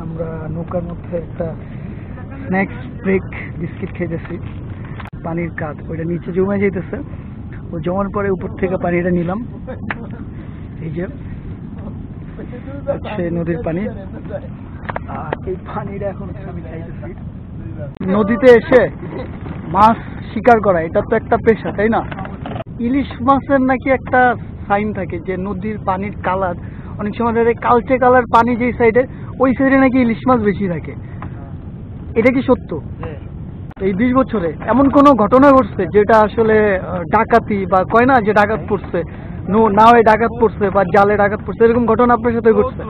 আমরা নৌকার মধ্যে একটা স্ন্যাক্স ব্রেক বিস্কিট খাইতেছি। পানির কাঁধ ওইটা নিচে জমে যাইতেছে, ও জমার পরে উপর থেকে পানিটা নিলাম। এই যে হচ্ছে নদীর পানি, আর এই পানিটা এখন আমি খাইতেছি। নদীতে এসে মাছ শিকার করা এটা তো একটা পেশা, তাই না? ইলিশ মাছের নাকি একটা সাইন থাকে যে নদীর পানির কালার অনেক সময় কালচে কালার পানি যেই সাইডে, ওই সাইডে নাকি ইলিশ মাছ বেশি থাকে। এটা কি সত্য? এই 20 বছরে এমন কোনো ঘটনা ঘটছে যেটা আসলে ডাকাতি বা কয় না যে ডাকাত পড়ছে, নাওয়ে ডাকাত পড়ছে বা জালে ডাকাত পড়ছে, এরকম ঘটনা আপনার সাথে ঘটছে?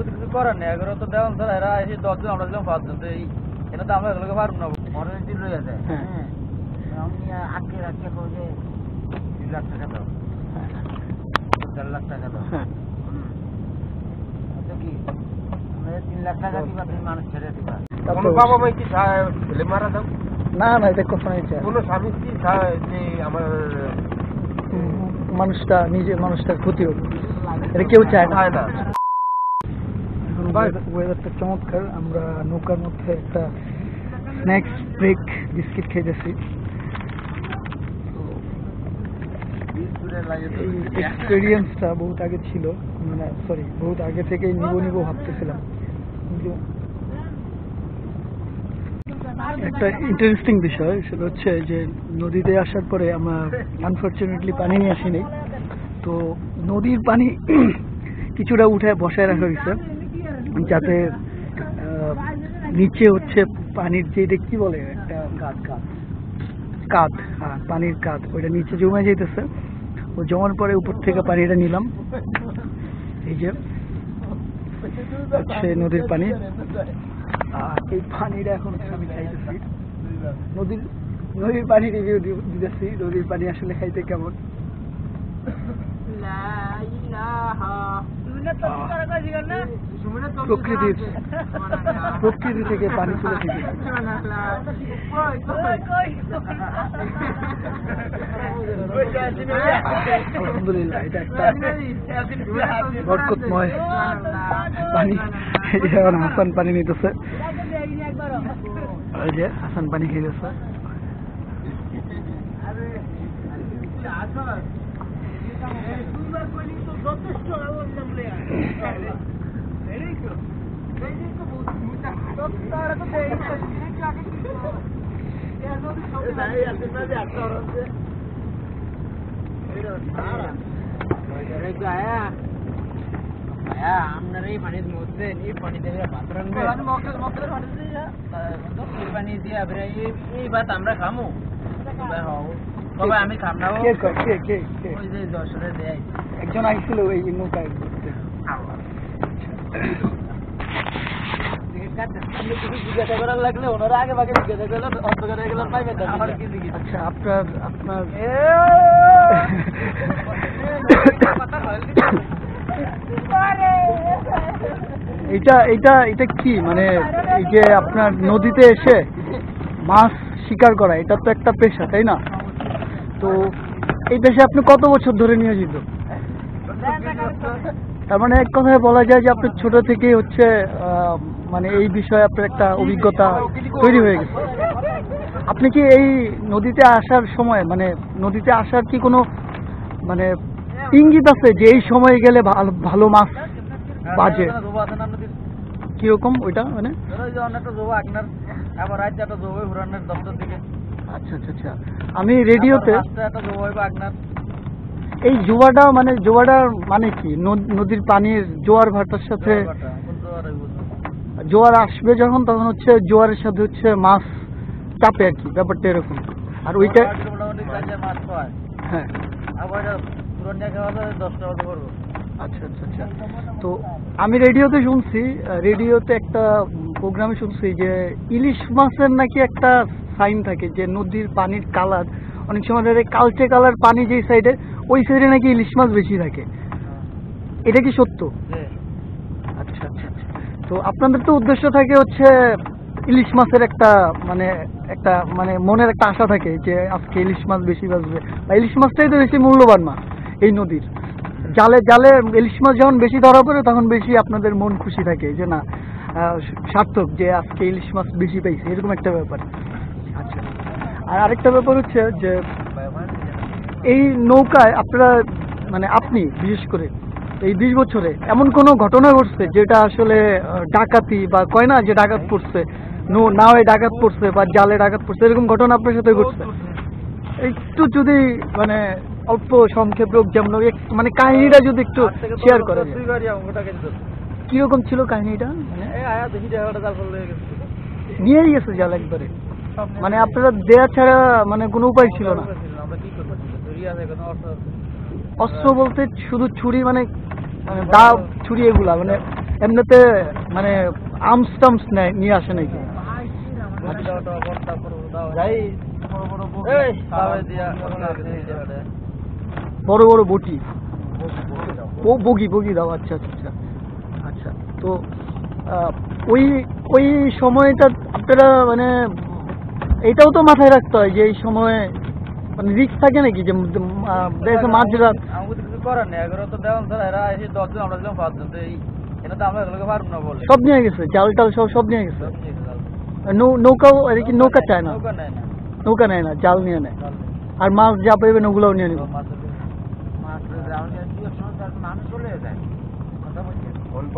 কিছু করার নেই, এগারো তো দেওয়ান স্যার, এরা এসে 10 জন, আমরা দিলাম 5 জন, তো এটা তো আমরা এগুলোকে পারবো না, অনেক দিন রয়ে যায়। আমি আটকে রাখতে যে 2 লাখ টাকা দাও, 4 লাখ টাকা দাও, কি 3 লাখ টাকা দিবা, তুমি মানুষ ছেড়ে দিবা। বাবা মাই কি ছেলে মারা দাও? না না, এটা কথা নাই। কোনো স্বামী কি যে আমার মানুষটার ক্ষতি হোক, এটা কেউ চায় না। এখন ওয়েদারটা চমৎকার, আমরা নৌকার মধ্যে একটা স্ন্যাক্স ব্রেক বিস্কিট খাইতেছি। এই এক্সপিরিয়েন্সটা বহুত আগে ছিল, মানে বহুত আগে থেকেই নিব ভাবতেছিলাম, কিন্তু একটা ইন্টারেস্টিং বিষয় সেটা হচ্ছে যে নদীতে আসার পরে আমরা আনফর্চুনেটলি পানি নিয়ে আসিনি, তো নদীর পানি কিছুটা উঠে বসায় রাখা হয়েছে যাতে নিচে হচ্ছে পানির যে কি বলে একটা কাঁধ, হ্যাঁ পানির কাঁধ, ওইটা নিচে জমে যাইতেছে, ও জমার পরে উপর থেকে পানিটা নিলাম। এই যে হচ্ছে নদীর পানি, আর এই পানিটা এখন আমি খাইতেছি। নদীর পানি রিভিউ দিতেছি, নদীর পানি আসলে খাইতে কেমন। প্রকৃতি থেকে পানি তুলে থেকে আলহামদুলিল্লাহ, এটা একটা বরকতময় পানি। এখন হাসান পানি নিতেছে, ওই যে হাসান পানি খেয়েছে। আপনার এই পানির মধ্যে পানি দিয়ে পানি দিয়ে এই ভাত আমরা খামো, তবে আমি খাম না। ওই যে যশোরে দেয় একজন আইছিল ওই নৌকায় জিজ্ঞাসা করার লাগলে ওনারা আগে ভাগে জিজ্ঞাসা করলো, অন্ধকার হয়ে গেল পাইবে। আচ্ছা, আপনার এটা কি মানে এই যে আপনার নদীতে এসে মাছ শিকার করা এটা তো একটা পেশা, তাই না? তো এই পেশা আপনি কত বছর ধরে নিয়োজিত? তার মানে এক কথায় বলা যায় যে আপনার ছোট থেকেই হচ্ছে মানে এই বিষয়ে আপনার একটা অভিজ্ঞতা তৈরি হয়ে গেছে। আপনি কি এই নদীতে আসার সময়, মানে নদীতে আসার কি কোনো মানে ইঙ্গিত আছে যে এই সময় গেলে ভালো মাছ বাজে? কিরকম ওইটা মানে? আচ্ছা, আমি রেডিওতে এই জোয়ারটা মানে কি, নদীর পানির জোয়ার ভাটার সাথে জোয়ার আসবে যখন, তখন হচ্ছে জোয়ারের সাথে হচ্ছে মাছ চাপে আর কি, ব্যাপারটা এরকম। আর ওইটা হ্যাঁ, আচ্ছা। তো আমি রেডিওতে একটা প্রোগ্রামে শুনছি যে ইলিশ মাছের নাকি একটা সাইন থাকে যে নদীর পানির কালার অনেক সময় কালচে কালার পানি যেই সাইডে, ওই সাইডে নাকি ইলিশ মাছ বেশি থাকে। এটা কি সত্য? আচ্ছা। তো আপনাদের তো উদ্দেশ্য থাকে হচ্ছে ইলিশ মাছের একটা মনের একটা আশা থাকে যে আজকে ইলিশ মাছ বেশি বাঁচবে, বা ইলিশ মাছটাই তো বেশি মূল্যবান মাছ এই নদীর। জালে ইলিশ মাছ যখন বেশি ধরা পড়ে তখন বেশি আপনাদের মন খুশি থাকে যে না সার্থক যে আজকে ইলিশ মাছ বেশি পাইছে, এরকম একটা ব্যাপার। আচ্ছা, আর আরেকটা ব্যাপার হচ্ছে যে এই নৌকায় আপনারা মানে আপনি বিশেষ করে এই 20 বছরে এমন কোনো ঘটনা ঘটছে যেটা আসলে ডাকাতি বা কয় না যে ডাকাত পড়ছে, নাওয়ে ডাকাত পড়ছে বা জালে ডাকাত পড়ছে, এরকম ঘটনা আপনার সাথে ঘটছে? একটু যদি মানে অল্প সংক্ষেপে যেমন মানে কাহিনীটা যদি একটু শেয়ার করে। কিরকম ছিল কাহিনীটা? নিয়েই গেছে জাল একবারে, মানে আপনারা দেয়া ছাড়া মানে কোনো উপায় ছিল না? অস্ত্র বলতে শুধু ছুরি, মানে দা ছুরি এগুলা, মানে এমনিতে মানে আর্মস টার্মস নিয়ে আসে নাকি? বড় বড় বটি, ও বগি বগি দাও। আচ্ছা আচ্ছা আচ্ছা। তো ওই ওই সময়টা আপনারা মানে এটাও তো মাথায় রাখতে হয় যে এই সময়ে মানে রিস্ক থাকে নাকি, যে মাঝরাত করার নেই, এগুলো তো দেওয়ান ছাড়া এরা এসে 10 জন, আমরা দিলাম 5 জন, তো এই এটা তো আমরা এগুলোকে পারবো না বলে সব নিয়ে গেছে, জাল টাল সব নিয়ে গেছে। নৌকাও কি নৌকা চায় না? নৌকা নেয় না, জাল নিয়ে নেয়। আর মাছ যা পাইবেন ওগুলোও নিয়ে নিব।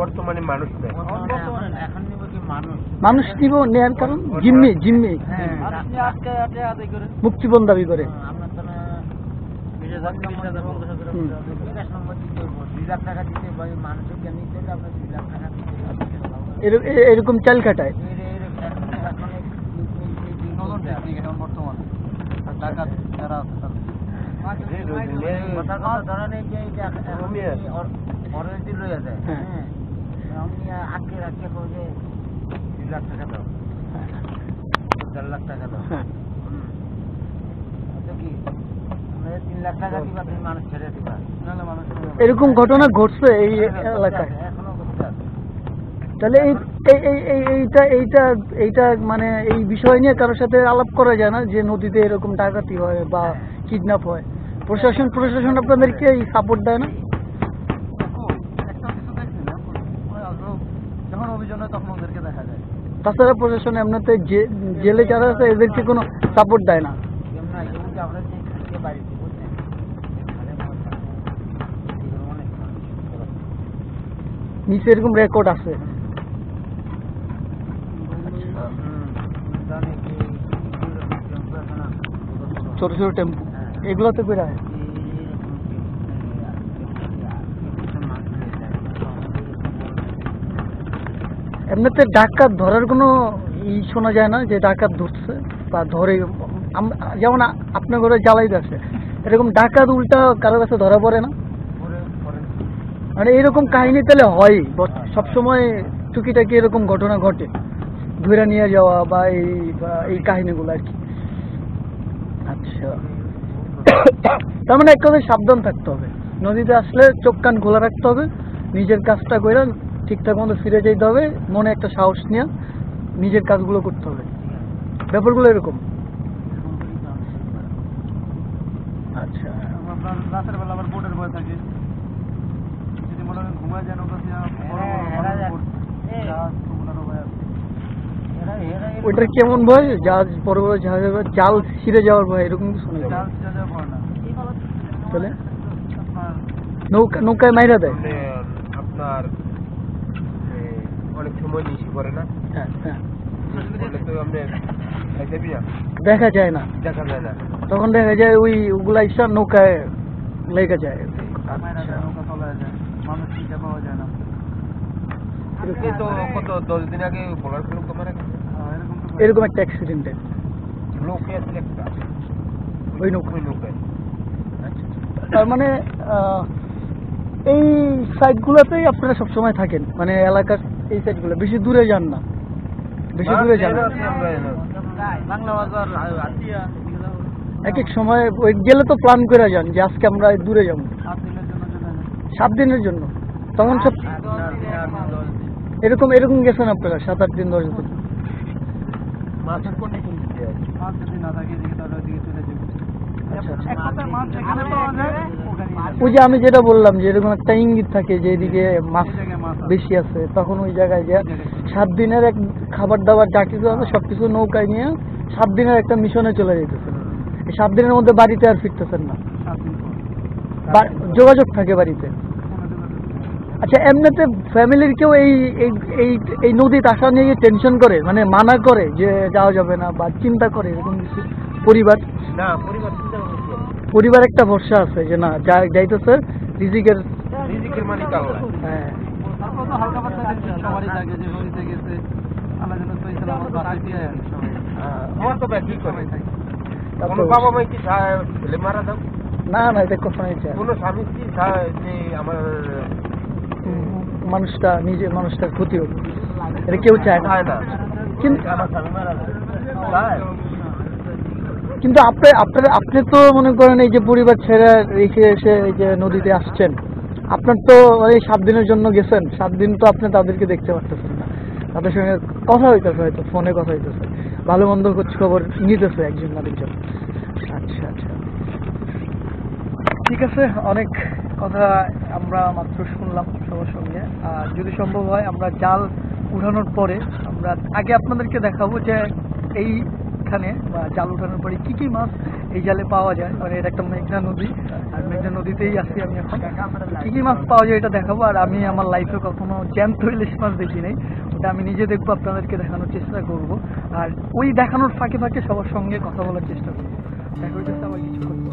বর্তমানে মানুষ মানুষ নিব নেয়ার কারণ জিম্মি মুক্তিপণ দাবি করে। এরকম চাল কাটায় এরকম ঘটনা ঘটছে এই এলাকায়। তাহলে এইটা মানে এই বিষয় নিয়ে কারোর সাথে আলাপ করা যায় না যে নদীতে এরকম ডাকাতি হয় বা কিডন্যাপ হয়? প্রশাসন আপনাদেরকে সাপোর্ট দেয় না? যখন অভিযোগ হয় তখন ওদেরকে দেখা যায়। তাছাড়া প্রশাসন এমনিতে জেলে যারা আছে এদেরকে কোনো সাপোর্ট দেয় না? নিচে এরকম রেকর্ড আছে? ছোট ছোট টেম্পু এগুলোতে করে হয়। এমনিতে ডাকাত ধরার কোনো শোনা যায় না যে ডাকাত ধরছে বা ধরে, যেমন আপনার ঘরে জ্বালাই আছে, এরকম ডাকাত উল্টা কারো কাছে ধরা পড়ে না? মানে এরকম কাহিনী তাহলে হয় সবসময়, টুকিটাকি এরকম ঘটনা ঘটে, ধরে নিয়ে যাওয়া বা এই কাহিনীগুলো আর কি। আচ্ছা, তার মানে এক কথায় সাবধান থাকতে হবে, নদীতে আসলে চোখ কান খোলা রাখতে হবে, নিজের কাজটা করে ঠিকঠাক মতো ফিরে যেতে হবে, মনে একটা সাহস নিয়ে নিজের কাজগুলো করতে হবে। ব্যাপারগুলো এরকম। আচ্ছা, রাতের বেলা আবার বোটের ভয় থাকে, যদি মনে হয় ঘুমায় যায় ওইটা কেমন ভয়? জাহাজ বড় বড় জাহাজের জাল ছিঁড়ে যাওয়ার ভয়, এরকম কিছু নেই? তাহলে নৌকায় মাইরা দেয় আপনার অনেক সময় নিশি করে না? হ্যাঁ হ্যাঁ, দেখা যায় না, তখন দেখা যায় ওগুলা ইচ্ছা নৌকায় লেগে যায়। কত 10 দিন আগে এরকম একটা অ্যাক্সিডেন্টে ওই নৌকায়। তার মানে এই সাইডগুলোতেই আপনারা সবসময় থাকেন, মানে এলাকার এই সাইডগুলো, বেশি দূরে যান না? বেশি দূরে যান এক এক সময় ওই গেলে তো প্ল্যান করে যান যে আজকে আমরা দূরে যাবো 7 দিনের জন্য, তখন সব এরকম গেছেন আপনারা 7-8 দিন 10 দিন? আচ্ছা আচ্ছা। ওই যে আমি যেটা বললাম যে এরকম একটা ইঙ্গিত থাকে যে এদিকে মাছ বেশি আছে, তখন ওই জায়গায় যে 7 দিনের এক খাবার দাবার যা কিছু আছে সবকিছু নৌকায় নিয়ে 7 দিনের একটা মিশনে চলে যেতেছেন। এই 7 দিনের মধ্যে বাড়িতে আর ফিরতেছেন না, যোগাযোগ থাকে বাড়িতে। আচ্ছা, এমনিতে ফ্যামিলির কেউ এই এই এই এই নদীতে আসা নিয়ে টেনশন করে, মানে মানা করে যে যাওয়া যাবে না বা চিন্তা করে এরকম কিছু? পরিবার না, পরিবার চিন্তা করছি। পরিবার একটা ভরসা আছে যে না যাইতেছে রিজিকের মালিক আল্লাহ। হ্যাঁ, আমার তো ব্যাখ্যা করে কোনো বাবা মাই কি ছেলে মারা দাও? না না, এটা কখনোই চায় কোনো স্বামী কি চায় যে আমার মানুষটা নিজে মানুষটার ক্ষতি হোক, এটা কেউ চায় না। না, কিন্তু আমার স্বামী মারা যায় চায়। কিন্তু আপনি তো মনে করেন এই যে পরিবার ছেড়ে রেখে এসে এই যে নদীতে আসছেন, আপনার তো এই 7 দিনের জন্য গেছেন, 7 দিন তো আপনি তাদেরকে দেখতে পারতেছেন না, তাদের সঙ্গে কথা হইতেছে, হয়তো ফোনে কথা হইতেছে, ভালো মন্দ খোঁজ খবর নিতেছে একজন আরেকজন। আচ্ছা আচ্ছা, ঠিক আছে, অনেক কথা আমরা মাত্র শুনলাম সবার সঙ্গে। আর যদি সম্ভব হয় আমরা জাল উঠানোর পরে আমরা আগে আপনাদেরকে দেখাবো যে এইখানে বা জাল উঠানোর পরে কি কি মাছ এই জালে পাওয়া যায়। মানে এটা একটা মেঘনা নদী, আর মেঘনা নদীতেই আছি আমি এখন। কি কি মাছ পাওয়া যায় এটা দেখাবো। আর আমি আমার লাইফে কখনো জ্যান্ত ইলিশ মাছ দেখি নাই, ওটা আমি নিজে দেখবো, আপনাদেরকে দেখানোর চেষ্টা করব। আর ওই দেখানোর ফাঁকে ফাঁকে সবার সঙ্গে কথা বলার চেষ্টা করবো। দেখা হইতেছে আবার কিছু করবো।